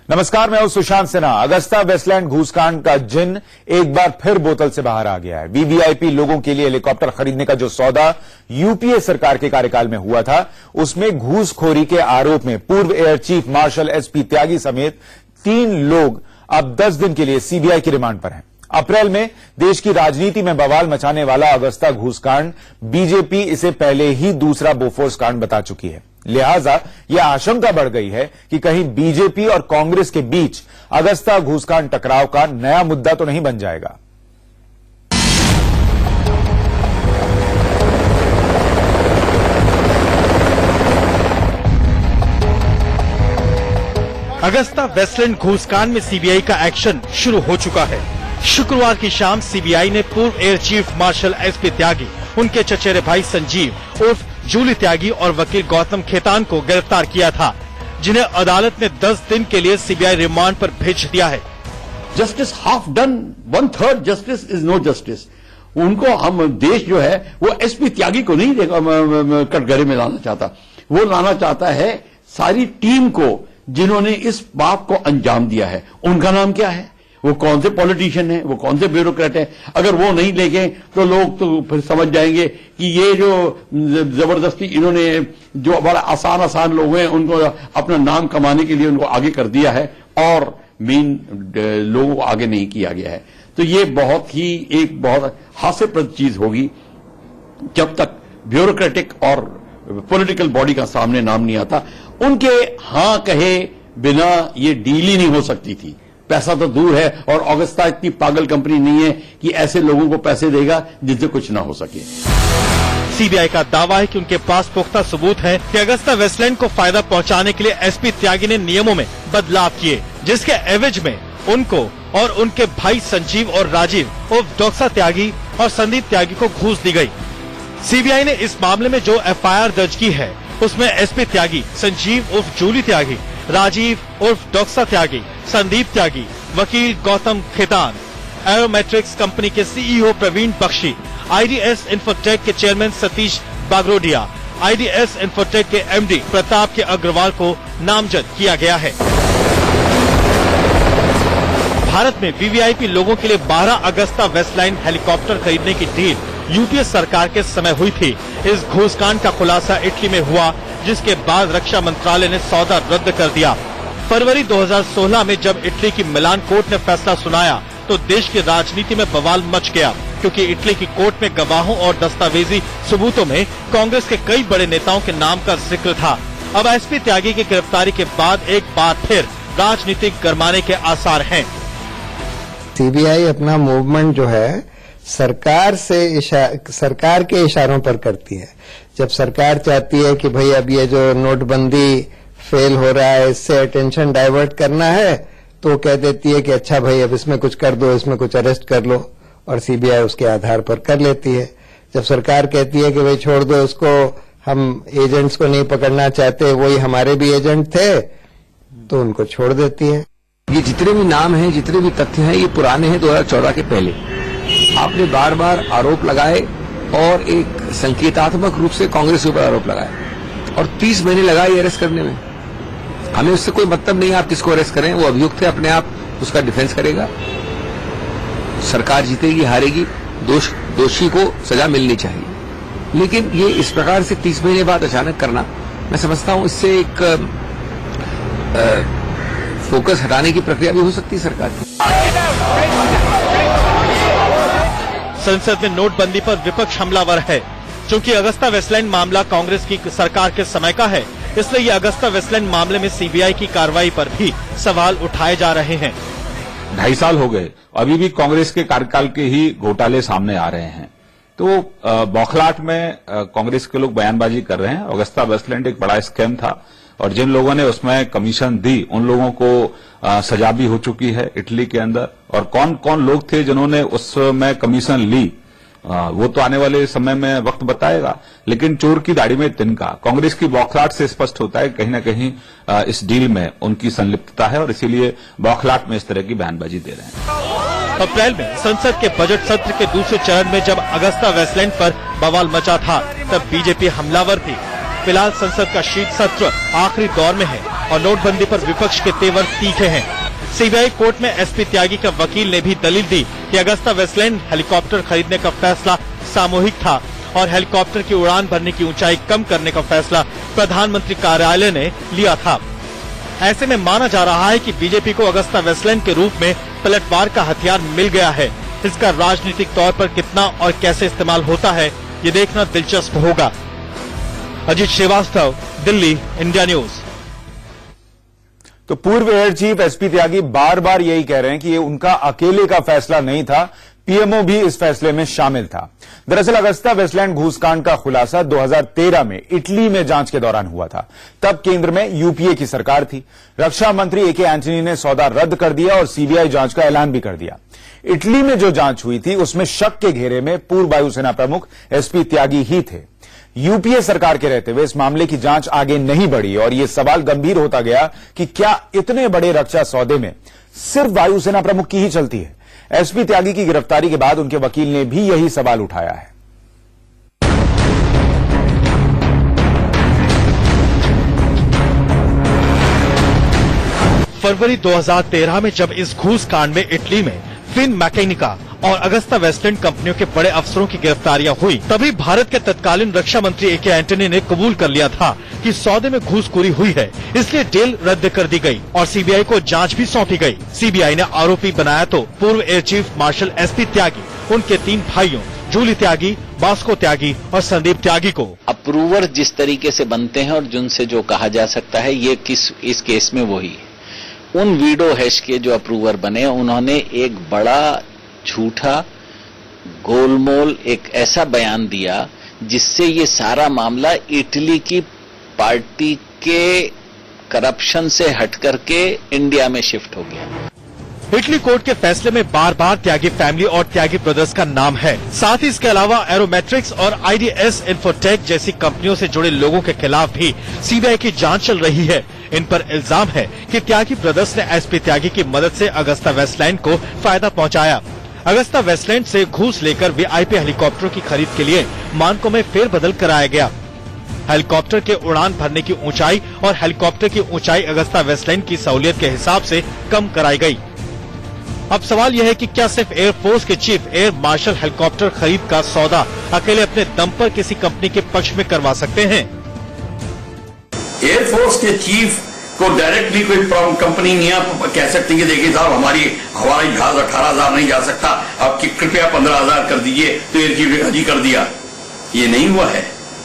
नमस्कार, मैं हूं सुशांत सिन्हा। अगस्ता वेस्टलैंड घूसकांड का जिन एक बार फिर बोतल से बाहर आ गया है। वीवीआईपी लोगों के लिए हेलीकॉप्टर खरीदने का जो सौदा यूपीए सरकार के कार्यकाल में हुआ था, उसमें घूसखोरी के आरोप में पूर्व एयर चीफ मार्शल एसपी त्यागी समेत 3 लोग अब 10 दिन के लिए सीबीआई की रिमांड पर हैं। अप्रैल में देश की राजनीति में बवाल मचाने वाला अगस्ता घूसकांड, बीजेपी इसे पहले ही दूसरा बोफोर्स कांड बता चुकी है। लिहाजा यह आशंका बढ़ गई है कि कहीं बीजेपी और कांग्रेस के बीच अगस्ता घूसकांड टकराव का नया मुद्दा तो नहीं बन जाएगा। अगस्ता वेस्टलैंड घूसकांड में सीबीआई का एक्शन शुरू हो चुका है। शुक्रवार की शाम सीबीआई ने पूर्व एयर चीफ मार्शल एसपी त्यागी, उनके चचेरे भाई संजीव उर्फ जूली त्यागी और वकील गौतम खेतान को गिरफ्तार किया था, जिन्हें अदालत ने 10 दिन के लिए सीबीआई रिमांड पर भेज दिया है। Justice half done, 1/3 justice is no justice. उनको हम देश जो है वो एसपी त्यागी को नहीं कटघरे में लाना चाहता, वो लाना चाहता है सारी टीम को जिन्होंने इस पाप को अंजाम दिया है। उनका नाम क्या है, वो कौन से पॉलिटिशियन है, वो कौन से ब्यूरोक्रेट है। अगर वो नहीं लेंगे तो लोग तो फिर समझ जाएंगे कि ये जो जबरदस्ती इन्होंने जो बड़ा आसान लोग हैं उनको अपना नाम कमाने के लिए उनको आगे कर दिया है और मेन लोगों को आगे नहीं किया गया है। तो ये एक बहुत हास्यप्रद चीज होगी जब तक ब्यूरोक्रेटिक और पॉलिटिकल बॉडी का सामने नाम नहीं आता। उनके हां कहे बिना ये डील ही नहीं हो सकती थी। पैसा तो दूर है, और अगस्ता इतनी पागल कंपनी नहीं है कि ऐसे लोगों को पैसे देगा जिनसे कुछ ना हो सके। सीबीआई का दावा है कि उनके पास पुख्ता सबूत है कि अगस्ता वेस्टलैंड को फायदा पहुंचाने के लिए एसपी त्यागी ने नियमों में बदलाव किए, जिसके एवज में उनको और उनके भाई संजीव और राजीव उर्फ डोक्सा त्यागी और संदीप त्यागी को घूस दी गई। सीबीआई ने इस मामले में जो एफआईआर दर्ज की है उसमें एसपी त्यागी, संजीव उर्फ जूली त्यागी, राजीव उर्फ डोक्सा त्यागी, संदीप त्यागी, वकील गौतम खेतान, एरोमेट्रिक्स कंपनी के CEO Praveen Bakshi, IDS Infotech के chairman Satish Bagrodia, IDS Infotech के एमडी प्रताप के अग्रवाल को नामजद किया गया है। भारत में वीवीआईपी लोगों के लिए 12 अगस्ता वेस्टलैंड हेलीकॉप्टर खरीदने की डील यूपीए सरकार के समय हुई थी। इस घूसकांड का खुलासा इटली में हुआ, जिसके बाद रक्षा मंत्रालय ने सौदा रद्द कर दिया। फरवरी 2016 में जब इटली की मिलान कोर्ट ने फैसला सुनाया तो देश की राजनीति में बवाल मच गया, क्योंकि इटली की कोर्ट में गवाहों और दस्तावेजी सबूतों में कांग्रेस के कई बड़े नेताओं के नाम का जिक्र था। अब एसपी त्यागी की गिरफ्तारी के बाद एक बार फिर राजनीतिक गरमाने के आसार हैं। सीबीआई अपना मूवमेंट जो है सरकार के इशारों पर करती है। जब सरकार चाहती है कि भाई अब ये जो नोटबंदी फेल हो रहा है, इससे अटेंशन डाइवर्ट करना है, तो कह देती है कि अच्छा भाई अब इसमें कुछ कर दो, इसमें कुछ अरेस्ट कर लो, और सीबीआई उसके आधार पर कर लेती है। जब सरकार कहती है कि भाई छोड़ दो इसको, हम एजेंट्स को नहीं पकड़ना चाहते, वही हमारे भी एजेंट थे, तो उनको छोड़ देती है। ये जितने भी नाम हैं, जितने भी तथ्य हैं, ये पुराने हैं 2014 के पहले। आपने बार बार आरोप लगाए और एक संकेतात्मक रूप से कांग्रेस के ऊपर आरोप लगाए, और 30 महीने लगाए अरेस्ट करने में। हमें उससे कोई मतलब नहीं आप किसको अरेस्ट करें, वो अभियुक्त है, अपने आप उसका डिफेंस करेगा। सरकार जीतेगी हारेगी, दोषी को सजा मिलनी चाहिए। लेकिन ये इस प्रकार से 30 महीने बाद अचानक करना, मैं समझता हूं इससे एक फोकस हटाने की प्रक्रिया भी हो सकती है सरकार की। संसद में नोटबंदी पर विपक्ष हमलावर है। चूंकि अगस्ता वेस्टलैंड मामला कांग्रेस की सरकार के समय का है, इसलिए ये अगस्ता वेस्टलैंड मामले में सीबीआई की कार्रवाई पर भी सवाल उठाए जा रहे हैं। 2.5 साल हो गए, अभी भी कांग्रेस के कार्यकाल के ही घोटाले सामने आ रहे हैं। तो बौखलाहट में कांग्रेस के लोग बयानबाजी कर रहे हैं। अगस्ता वेस्टलैंड एक बड़ा स्कैम था, और जिन लोगों ने उसमें कमीशन दी उन लोगों को सजा भी हो चुकी है इटली के अंदर। और कौन कौन लोग थे जिन्होंने उसमें कमीशन ली, वो तो आने वाले समय में वक्त बताएगा। लेकिन चोर की दाढ़ी में तिनका, कांग्रेस की बौखलाहट से स्पष्ट होता है कहीं न कहीं इस डील में उनकी संलिप्तता है, और इसीलिए बौखलाहट में इस तरह की बयानबाजी दे रहे हैं। अप्रैल में संसद के बजट सत्र के दूसरे चरण में जब अगस्ता वेस्टलैंड पर बवाल मचा था, तब बीजेपी हमलावर थी। फिलहाल संसद का शीत सत्र आखिरी दौर में है और नोटबंदी पर विपक्ष के तेवर तीखे हैं। सीबीआई कोर्ट में एसपी त्यागी का वकील ने भी दलील दी कि अगस्ता वेस्टलैंड हेलीकॉप्टर खरीदने का फैसला सामूहिक था और हेलीकॉप्टर की उड़ान भरने की ऊंचाई कम करने का फैसला प्रधानमंत्री कार्यालय ने लिया था। ऐसे में माना जा रहा है कि बीजेपी को अगस्ता वेस्टलैंड के रूप में पलटवार का हथियार मिल गया है। इसका राजनीतिक तौर पर कितना और कैसे इस्तेमाल होता है, ये देखना दिलचस्प होगा। Ajit Srivastava, Delhi, India news. तो पूर्व एयर चीफ एसपी त्यागी बार बार यही कह रहे हैं कि ये उनका अकेले का फैसला नहीं था, पीएमओ भी इस फैसले में शामिल था। दरअसल अगस्ता वेस्टलैंड घूसकांड का खुलासा 2013 में इटली में जांच के दौरान हुआ था। तब केंद्र में यूपीए की सरकार थी। रक्षा मंत्री ए के एंटनी ने सौदा रद्द कर दिया और सीबीआई जांच का ऐलान भी कर दिया। इटली में जो जांच हुई थी उसमें शक के घेरे में पूर्व वायुसेना प्रमुख एसपी त्यागी ही थे। यूपीए सरकार के रहते हुए इस मामले की जांच आगे नहीं बढ़ी और यह सवाल गंभीर होता गया कि क्या इतने बड़े रक्षा सौदे में सिर्फ वायुसेना प्रमुख की ही चलती है। एसपी त्यागी की गिरफ्तारी के बाद उनके वकील ने भी यही सवाल उठाया है। फरवरी 2013 में जब इस घूस कांड में इटली में फिन मैकेनिका और अगस्ता वेस्टलैंड कंपनियों के बड़े अफसरों की गिरफ्तारियां हुई, तभी भारत के तत्कालीन रक्षा मंत्री ए के एंटनी ने कबूल कर लिया था कि सौदे में घूसखोरी हुई है, इसलिए डील रद्द कर दी गई और सीबीआई को जांच भी सौंपी गई। सीबीआई ने आरोपी बनाया तो पूर्व एयर चीफ मार्शल एसपी त्यागी, उनके 3 भाइयों जूली त्यागी, बास्को त्यागी और संदीप त्यागी को। अप्रूवर जिस तरीके से बनते हैं और जिनसे जो कहा जा सकता है, ये इस केस में वही है। उन वीडो हैश के जो अप्रूवर बने, उन्होंने एक बड़ा झूठा गोलमोल एक ऐसा बयान दिया जिससे ये सारा मामला इटली की पार्टी के करप्शन से हट करके इंडिया में शिफ्ट हो गया। इटली कोर्ट के फैसले में बार बार त्यागी फैमिली और त्यागी ब्रदर्स का नाम है। साथ ही इसके अलावा एरोमेट्रिक्स और आईडीएस इन्फोटेक जैसी कंपनियों से जुड़े लोगों के खिलाफ भी सीबीआई की जांच चल रही है। इन पर इल्जाम है कि त्यागी ब्रदर्स ने एसपी त्यागी की मदद से अगस्ता वेस्टलैंड को फायदा पहुंचाया। अगस्ता वेस्टलैंड से घूस लेकर वीआईपी हेलीकॉप्टर की खरीद के लिए मानकों में फेरबदल कराया गया। हेलीकॉप्टर के उड़ान भरने की ऊंचाई और हेलीकॉप्टर की ऊंचाई अगस्ता वेस्टलैंड की सहूलियत के हिसाब से कम कराई गई। अब सवाल यह है कि क्या सिर्फ एयरफोर्स के चीफ एयर मार्शल हेलीकॉप्टर खरीद का सौदा अकेले अपने दम पर किसी कंपनी के पक्ष में करवा सकते हैं? एयरफोर्स के चीफ को डायरेक्टली कोई कंपनी नहीं आप कह सकती कि देखिए साहब हमारा जहाज 18,000 नहीं जा सकता, आप कृपया 15,000 कर दीजिए, तो एयर चीफ ने हाजी कर दिया। ये नहीं हुआ है।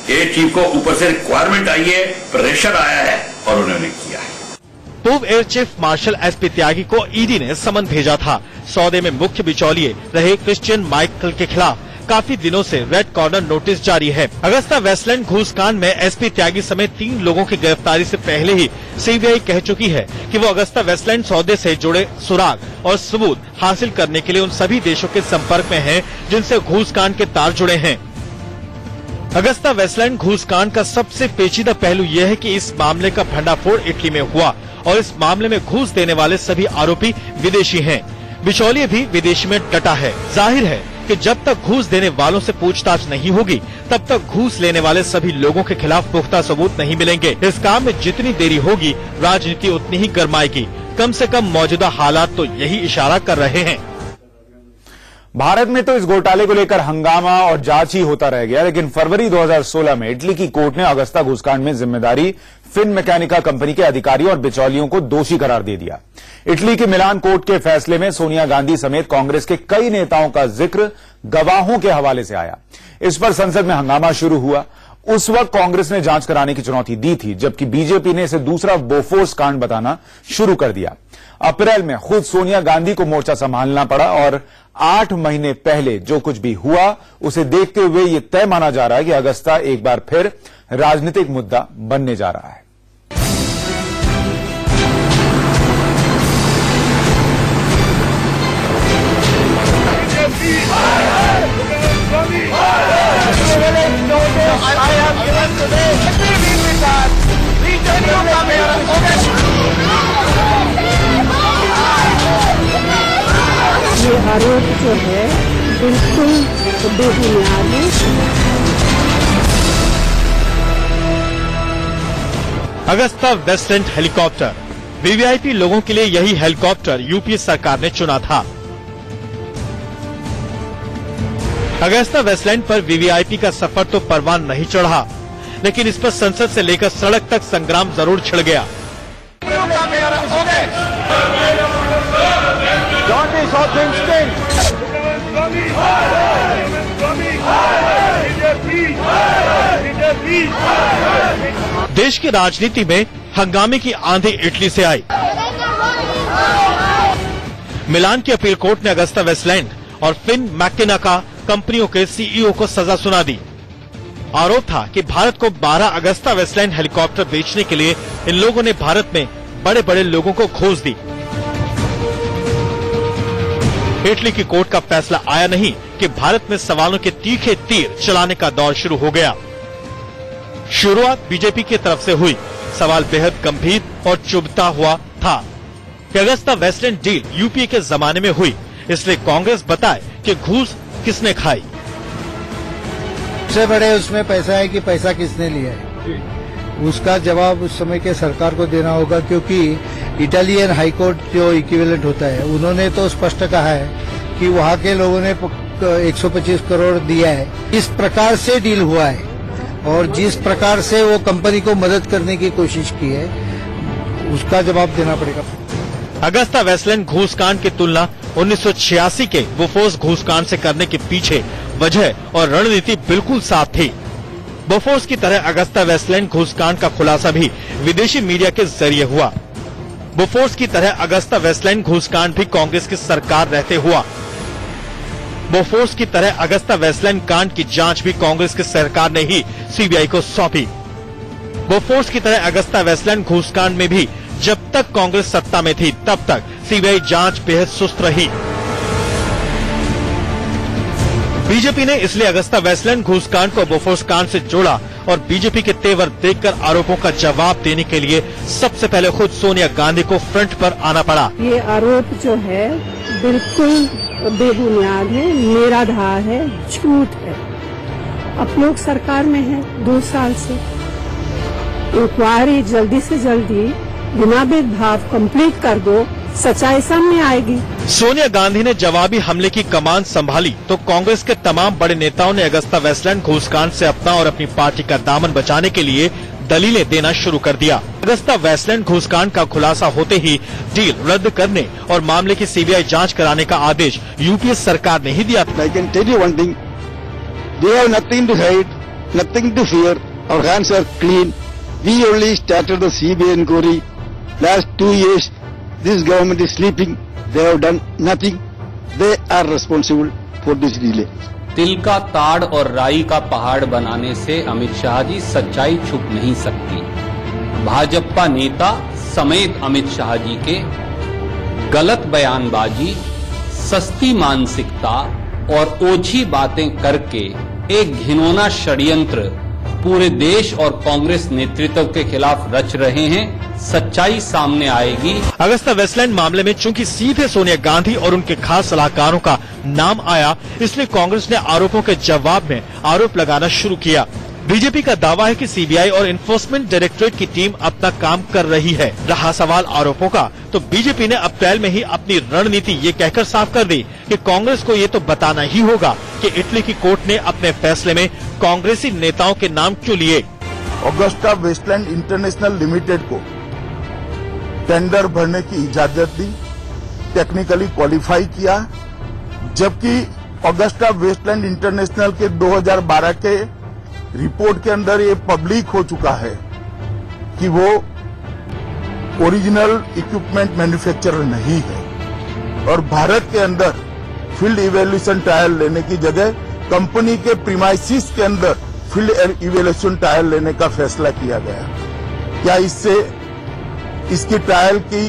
एयर चीफ को ऊपर से रिक्वायरमेंट आई है, प्रेशर आया है और उन्होंने किया है। पूर्व एयर चीफ मार्शल एसपी त्यागी को ईडी ने समन भेजा था। सौदे में मुख्य बिचौलिए रहे क्रिश्चियन माइकल के खिलाफ काफी दिनों से रेड कॉर्नर नोटिस जारी है। अगस्ता वेस्टलैंड घूसकांड में एसपी त्यागी समेत 3 लोगों की गिरफ्तारी से पहले ही सीबीआई कह चुकी है कि वो अगस्ता वेस्टलैंड सौदे से जुड़े सुराग और सबूत हासिल करने के लिए उन सभी देशों के संपर्क में है जिनसे घूसकांड के तार जुड़े हैं। अगस्ता वेस्टलैंड घूसकांड का सबसे पेचीदा पहलू यह है कि इस मामले का भंडाफोड़ इटली में हुआ और इस मामले में घूस देने वाले सभी आरोपी विदेशी हैं। बिचौलिए भी विदेशी में डटा है। जाहिर है कि जब तक घूस देने वालों से पूछताछ नहीं होगी, तब तक घूस लेने वाले सभी लोगों के खिलाफ पुख्ता सबूत नहीं मिलेंगे। इस काम में जितनी देरी होगी, राजनीति उतनी ही गर्माएगी। कम से कम मौजूदा हालात तो यही इशारा कर रहे हैं। भारत में तो इस घोटाले को लेकर हंगामा और जांच ही होता रह गया, लेकिन फरवरी 2016 में इटली की कोर्ट ने अगस्ता घूसकांड में जिम्मेदारी फिन मैकेनिका कंपनी के अधिकारियों और बिचौलियों को दोषी करार दे दिया। इटली के मिलान कोर्ट के फैसले में सोनिया गांधी समेत कांग्रेस के कई नेताओं का जिक्र गवाहों के हवाले से आया। इस पर संसद में हंगामा शुरू हुआ। उस वक्त कांग्रेस ने जांच कराने की चुनौती दी थी, जबकि बीजेपी ने इसे दूसरा बोफोर्स कांड बताना शुरू कर दिया। अप्रैल में खुद सोनिया गांधी को मोर्चा संभालना पड़ा और 8 महीने पहले जो कुछ भी हुआ उसे देखते हुए यह तय माना जा रहा है कि अगस्ता एक बार फिर राजनीतिक मुद्दा बनने जा रहा है। ये आरोप जो है बिल्कुल बेबुनियाद है। अगस्ता वेस्टलैंड हेलीकॉप्टर, वीवीआईपी लोगों के लिए यही हेलीकॉप्टर यूपीए सरकार ने चुना था। अगस्ता वेस्टलैंड पर वीवीआईपी का सफर तो परवान नहीं चढ़ा, लेकिन इस पर संसद से लेकर सड़क तक संग्राम जरूर छिड़ गया। देश की राजनीति में हंगामे की आंधी इटली से आई। मिलान की अपील कोर्ट ने अगस्ता वेस्टलैंड और फिन मैकेना का कंपनियों के सीईओ को सजा सुना दी। आरोप था कि भारत को 12 अगस्ता वेस्टलैंड हेलीकॉप्टर बेचने के लिए इन लोगों ने भारत में बड़े बड़े लोगों को घूस दी। इटली की कोर्ट का फैसला आया नहीं कि भारत में सवालों के तीखे तीर चलाने का दौर शुरू हो गया। शुरुआत बीजेपी की तरफ से हुई। सवाल बेहद गंभीर और चुभता हुआ था कि अगस्ता वेस्टलैंड डील यूपीए के जमाने में हुई, इसलिए कांग्रेस बताए कि घूस किसने खाई। सबसे बड़े उसमें पैसा है कि पैसा किसने लिया है, उसका जवाब उस समय के सरकार को देना होगा, क्योंकि इटालियन हाईकोर्ट जो इक्विवेलेंट होता है उन्होंने तो स्पष्ट कहा है कि वहाँ के लोगों ने 125 करोड़ दिया है। इस प्रकार से डील हुआ है और जिस प्रकार से वो कंपनी को मदद करने की कोशिश की है उसका जवाब देना पड़ेगा। अगस्ता वेस्टलैंड घूसकांड की तुलना 1986 के बोफोर्स घूसकांड से करने के पीछे वजह और रणनीति बिल्कुल साफ थी। बोफोर्स की तरह अगस्ता वेस्टलैंड घूसकांड का खुलासा भी विदेशी मीडिया के जरिए हुआ। बोफोर्स की तरह अगस्ता वेस्टलैंड घूसकांड भी कांग्रेस की सरकार रहते हुआ। बोफोर्स की तरह अगस्ता वेस्टलैंड कांड की जांच भी कांग्रेस की सरकार ने ही सीबीआई को सौंपी। बोफोर्स की तरह अगस्ता वेस्टलैंड घूसकांड में भी जब तक कांग्रेस सत्ता में थी तब तक सीबीआई जांच बेहद सुस्त रही। बीजेपी ने इसलिए अगस्ता वेस्टलैंड घूसकांड को बोफोर्स कांड से जोड़ा और बीजेपी के तेवर देखकर आरोपों का जवाब देने के लिए सबसे पहले खुद सोनिया गांधी को फ्रंट पर आना पड़ा। ये आरोप जो है बिल्कुल बेबुनियाद है, निराधार है, झूठ है। आप लोग सरकार में हैं 2 साल से, इंक्वायरी जल्दी से जल्दी बिना भेदभाव कंप्लीट कर दो, सच्चाई सामने आएगी। सोनिया गांधी ने जवाबी हमले की कमान संभाली तो कांग्रेस के तमाम बड़े नेताओं ने अगस्ता वेस्टलैंड घूसकांड से अपना और अपनी पार्टी का दामन बचाने के लिए दलीलें देना शुरू कर दिया। अगस्ता वेस्टलैंड घूसकांड का खुलासा होते ही डील रद्द करने और मामले की सीबीआई जांच कराने का आदेश यूपीए सरकार ने ही दिया। I can tell you one thing, they have nothing to hide, nothing to fear. Our hands are clean. We only started the CBI inquiry. Last 2 years, this government is sleeping. They have done nothing. They are responsible for this delay. तिल का ताड़ और राई का पहाड़ बनाने से अमित शाह जी सच्चाई छुप नहीं सकती। भाजपा नेता समेत अमित शाह जी के गलत बयानबाजी, सस्ती मानसिकता और ओछी बातें करके एक घिनौना षड्यंत्र पूरे देश और कांग्रेस नेतृत्व के खिलाफ रच रहे हैं। सच्चाई सामने आएगी। अगस्ता वेस्टलैंड मामले में चूंकि सीधे सोनिया गांधी और उनके खास सलाहकारों का नाम आया, इसलिए कांग्रेस ने आरोपों के जवाब में आरोप लगाना शुरू किया। बीजेपी का दावा है कि सीबीआई और इन्फोर्समेंट डायरेक्टरेट की टीम अपना काम कर रही है। रहा सवाल आरोपों का, तो बीजेपी ने अप्रैल में ही अपनी रणनीति ये कहकर साफ कर दी कि कांग्रेस को ये तो बताना ही होगा कि इटली की कोर्ट ने अपने फैसले में कांग्रेसी नेताओं के नाम क्यों लिए। अगस्ता वेस्टलैंड इंटरनेशनल लिमिटेड को टेंडर भरने की इजाजत दी, टेक्निकली क्वालिफाई किया, जबकि अगस्ता वेस्टलैंड इंटरनेशनल के 2012 के रिपोर्ट के अंदर ये पब्लिक हो चुका है कि वो ओरिजिनल इक्विपमेंट मैन्युफैक्चरर नहीं है और भारत के अंदर फील्ड इवैल्यूएशन ट्रायल लेने की जगह कंपनी के प्रीमाइसिस के अंदर फील्ड इवैल्यूएशन ट्रायल लेने का फैसला किया गया। क्या इससे इसकी ट्रायल की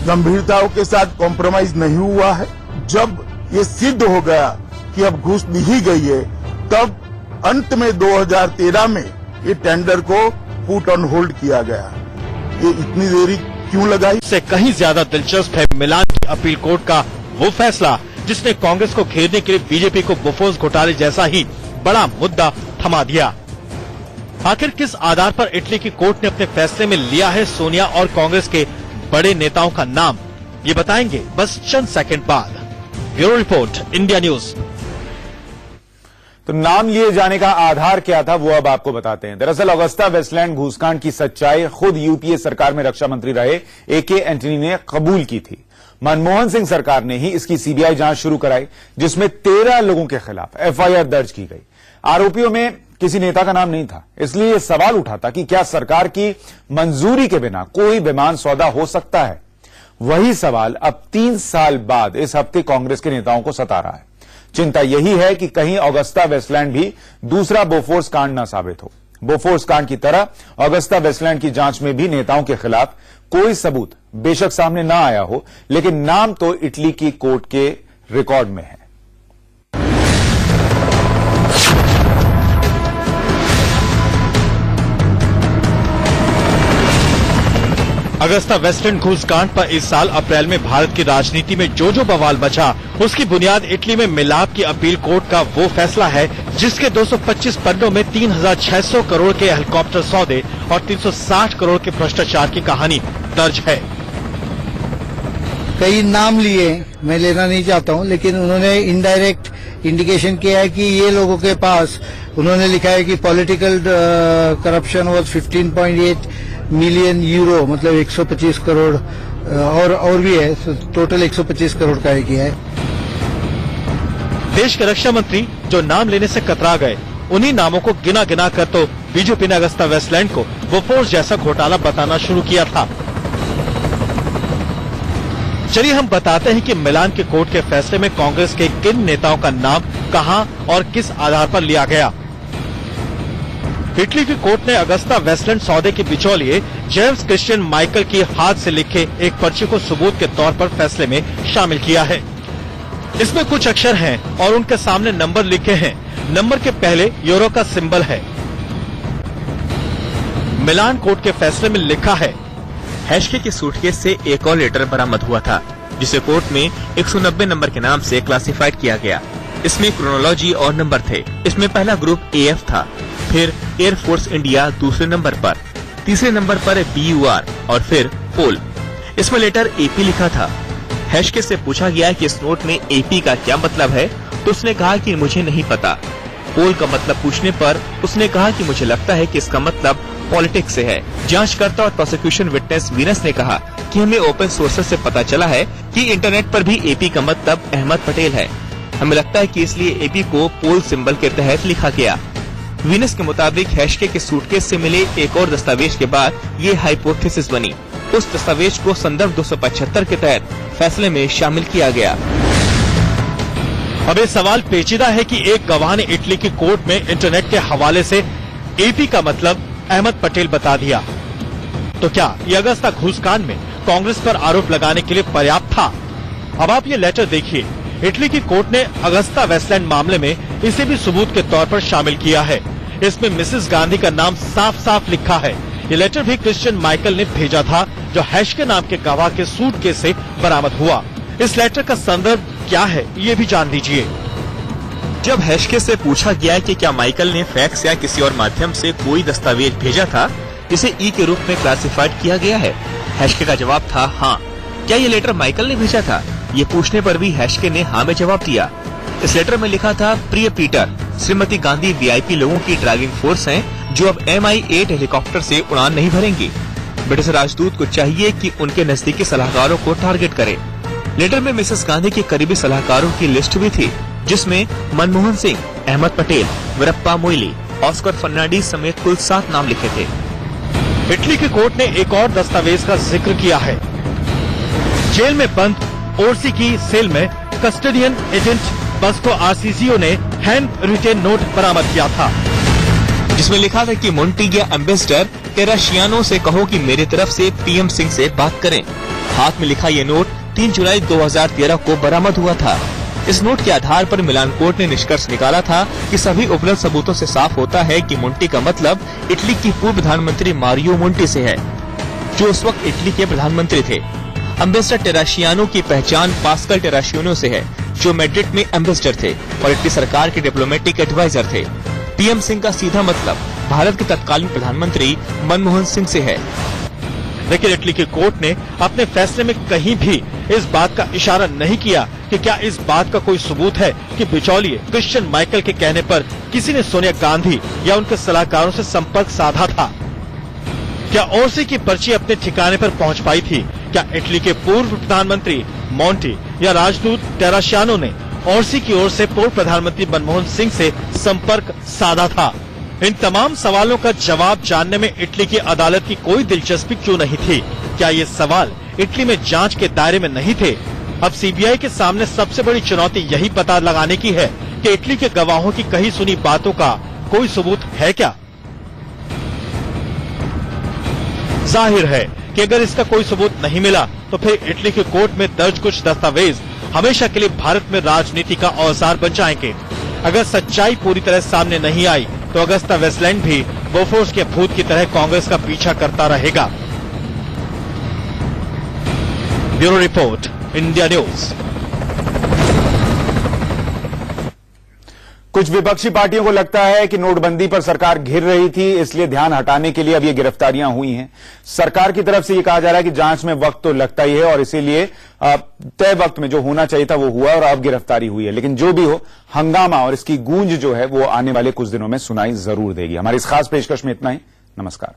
गंभीरताओं के साथ कॉम्प्रोमाइज नहीं हुआ है? जब ये सिद्ध हो गया कि अब घूस दी ही गई है, तब अंत में 2013 में ये टेंडर को पुट ऑन होल्ड किया गया। ये इतनी देरी क्यों लगाई? इससे कहीं ज्यादा दिलचस्प है मिलान की अपील कोर्ट का वो फैसला जिसने कांग्रेस को घेरने के लिए बीजेपी को बोफोर्स घोटाले जैसा ही बड़ा मुद्दा थमा दिया। आखिर किस आधार पर इटली की कोर्ट ने अपने फैसले में लिया है सोनिया और कांग्रेस के बड़े नेताओं का नाम, ये बताएंगे बस चंद सेकंड बाद। Bureau report, India news. तो नाम लिए जाने का आधार क्या था वो अब आपको बताते हैं। दरअसल अगस्ता वेस्टलैंड घूसकांड की सच्चाई खुद यूपीए सरकार में रक्षा मंत्री रहे एके एंटनी ने कबूल की थी। मनमोहन सिंह सरकार ने ही इसकी सीबीआई जांच शुरू कराई, जिसमें 13 लोगों के खिलाफ एफआईआर दर्ज की गई। आरोपियों में किसी नेता का नाम नहीं था, इसलिए सवाल उठा था कि क्या सरकार की मंजूरी के बिना कोई विमान सौदा हो सकता है। वही सवाल अब 3 साल बाद इस हफ्ते कांग्रेस के नेताओं को सता रहा है। चिंता यही है कि कहीं अगस्ता वेस्टलैंड भी दूसरा बोफोर्स कांड न साबित हो। बोफोर्स कांड की तरह अगस्ता वेस्टलैंड की जांच में भी नेताओं के खिलाफ कोई सबूत बेशक सामने न आया हो, लेकिन नाम तो इटली की कोर्ट के रिकॉर्ड में है। अगस्ता वेस्टलैंड घूसकांड पर इस साल अप्रैल में भारत की राजनीति में जो बवाल बचा, उसकी बुनियाद इटली में मिलाप की अपील कोर्ट का वो फैसला है जिसके 225 पन्नों में 3,600 करोड़ के हेलीकॉप्टर सौदे और 360 करोड़ के भ्रष्टाचार की कहानी दर्ज है। कई नाम लिए, मैं लेना नहीं चाहता हूं, लेकिन उन्होंने इनडायरेक्ट इंडिकेशन किया है कि ये लोगों के पास, उन्होंने लिखा है कि political corruption was 15.8 million euro, मतलब 125 करोड़, और भी है, टोटल 125 करोड़ का ही किया है। देश के रक्षा मंत्री जो नाम लेने से कतरा गए, उन्हीं नामों को गिना गिना कर तो बीजेपी ने अगस्ता वेस्टलैंड को बोफोर्स जैसा घोटाला बताना शुरू किया था। चलिए हम बताते हैं कि मिलान के कोर्ट के फैसले में कांग्रेस के किन नेताओं का नाम कहां और किस आधार पर लिया गया। इटली की कोर्ट ने अगस्ता वेस्टलैंड सौदे के बिचौलिए जेम्स क्रिश्चियन माइकल की हाथ से लिखे एक पर्ची को सबूत के तौर पर फैसले में शामिल किया है। इसमें कुछ अक्षर हैं और उनके सामने नंबर लिखे हैं। नंबर के पहले यूरो का सिंबल है। मिलान कोर्ट के फैसले में लिखा है, हैशके के सूटकेस से एक और लेटर बरामद हुआ था, जिसे कोर्ट में 190 नंबर के नाम से क्लासिफाइड किया गया। इसमें क्रोनोलॉजी और नंबर थे। इसमें पहला ग्रुप AF था, फिर एयर फोर्स इंडिया दूसरे नंबर पर, तीसरे नंबर पर BUR और फिर पोल। इसमें लेटर AP लिखा था। हैशके से पूछा गया कि इस नोट में AP का क्या मतलब है, तो उसने कहा कि मुझे नहीं पता। पोल का मतलब पूछने पर उसने कहा कि मुझे लगता है कि इसका मतलब पॉलिटिक्स से है। जांचकर्ता और प्रोसिक्यूशन विटनेस वीनस ने कहा कि हमें ओपन सोर्सेस से पता चला है कि इंटरनेट पर भी AP का मतलब अहमद पटेल है। हमें लगता है कि इसलिए AP को पोल सिंबल के तहत लिखा गया। वीनस के मुताबिक हैशके के सूटकेस से मिले एक और दस्तावेज के बाद ये हाइपोथेसिस बनी। उस दस्तावेज को संदर्भ 275 के तहत फैसले में शामिल किया गया। अब ये सवाल पेचीदा है कि एक गवाह ने इटली की कोर्ट में इंटरनेट के हवाले से AP का मतलब अहमद पटेल बता दिया। तो क्या ये अगस्ता घूसकांड में कांग्रेस पर आरोप लगाने के लिए पर्याप्त था? अब आप ये लेटर देखिए। इटली की कोर्ट ने अगस्ता वेस्टलैंड मामले में इसे भी सबूत के तौर पर शामिल किया है। इसमें मिसेस गांधी का नाम साफ साफ लिखा है। ये लेटर भी क्रिश्चियन माइकल ने भेजा था, जो हैशके नाम के गवाह के सूटकेस से बरामद हुआ। इस लेटर का संदर्भ क्या है, ये भी जान लीजिए। जब हैशके से पूछा गया कि क्या माइकल ने फैक्स या किसी और माध्यम से कोई दस्तावेज भेजा था जिसे E के रूप में क्लासिफाइड किया गया है, हैशके का जवाब था हाँ। क्या ये लेटर माइकल ने भेजा था? ये पूछने पर भी हैशके ने हाँ में जवाब दिया। इस लेटर में लिखा था, प्रिय पीटर, श्रीमती गांधी VIP लोगों की ड्राइविंग फोर्स हैं जो अब MI8 हेलीकॉप्टर से उड़ान नहीं भरेंगी। ब्रिटिश राजदूत को चाहिए कि उनके नजदीकी सलाहकारों को टारगेट करे। लेटर में मिसेस गांधी के करीबी सलाहकारों की लिस्ट भी थी, जिसमें मनमोहन सिंह, अहमद पटेल, वीरप्पा मोइली, ऑस्कर फर्नांडीज समेत कुल 7 नाम लिखे थे। इटली की कोर्ट ने एक और दस्तावेज का जिक्र किया है। जेल में बंद ओरसी की सेल में कस्टोडियन एजेंट बस्को आरसीसीओ ने हैंड रिटेन नोट बरामद किया था, जिसमें लिखा था कि मोन्टीगिया एम्बेसडर टेराशियानो से कहो कि मेरी तरफ से PM सिंह से बात करें। हाथ में लिखा ये नोट 3 जुलाई 2013 को बरामद हुआ था। इस नोट के आधार पर मिलान कोर्ट ने निष्कर्ष निकाला था कि सभी उपलब्ध सबूतों से साफ होता है कि मोन्टी का मतलब इटली की पूर्व प्रधानमंत्री मारियो मोन्टी से है, जो उस वक्त इटली के प्रधानमंत्री थे। एम्बेसडर टेराशियानो की पहचान पास्कल टेराशियानो से है, जो मैड्रिड में एम्बेसडर थे और इटली सरकार के डिप्लोमेटिक एडवाइजर थे। PM सिंह का सीधा मतलब भारत के तत्कालीन प्रधानमंत्री मनमोहन सिंह से है। लेकिन इटली की कोर्ट ने अपने फैसले में कहीं भी इस बात का इशारा नहीं किया कि क्या इस बात का कोई सबूत है कि बिचौलिए क्रिश्चियन माइकल के कहने पर किसी ने सोनिया गांधी या उनके सलाहकारों से संपर्क साधा था। क्या ओरसी की पर्ची अपने ठिकाने पर पहुंच पाई थी? क्या इटली के पूर्व प्रधानमंत्री मोंटी या राजदूत टेराशियानो ने ओरसी की ओर से पूर्व प्रधानमंत्री मनमोहन सिंह से संपर्क साधा था? इन तमाम सवालों का जवाब जानने में इटली की अदालत की कोई दिलचस्पी क्यों नहीं थी? क्या ये सवाल इटली में जांच के दायरे में नहीं थे? अब सीबीआई के सामने सबसे बड़ी चुनौती यही पता लगाने की है कि इटली के गवाहों की कही सुनी बातों का कोई सबूत है क्या? जाहिर है कि अगर इसका कोई सबूत नहीं मिला तो फिर इटली के कोर्ट में दर्ज कुछ दस्तावेज हमेशा के लिए भारत में राजनीति का औजार बन जाएंगे। अगर सच्चाई पूरी तरह सामने नहीं आई तो अगस्ता वेस्टलैंड भी बोफोर्स के भूत की तरह कांग्रेस का पीछा करता रहेगा। Bureau report, India news. कुछ विपक्षी पार्टियों को लगता है कि नोटबंदी पर सरकार घिर रही थी, इसलिए ध्यान हटाने के लिए अब ये गिरफ्तारियां हुई हैं। सरकार की तरफ से ये कहा जा रहा है कि जांच में वक्त तो लगता ही है और इसीलिए तय वक्त में जो होना चाहिए था वो हुआ और अब गिरफ्तारी हुई है। लेकिन जो भी हो, हंगामा और इसकी गूंज जो है वो आने वाले कुछ दिनों में सुनाई जरूर देगी। हमारी इस खास पेशकश में इतना ही। नमस्कार।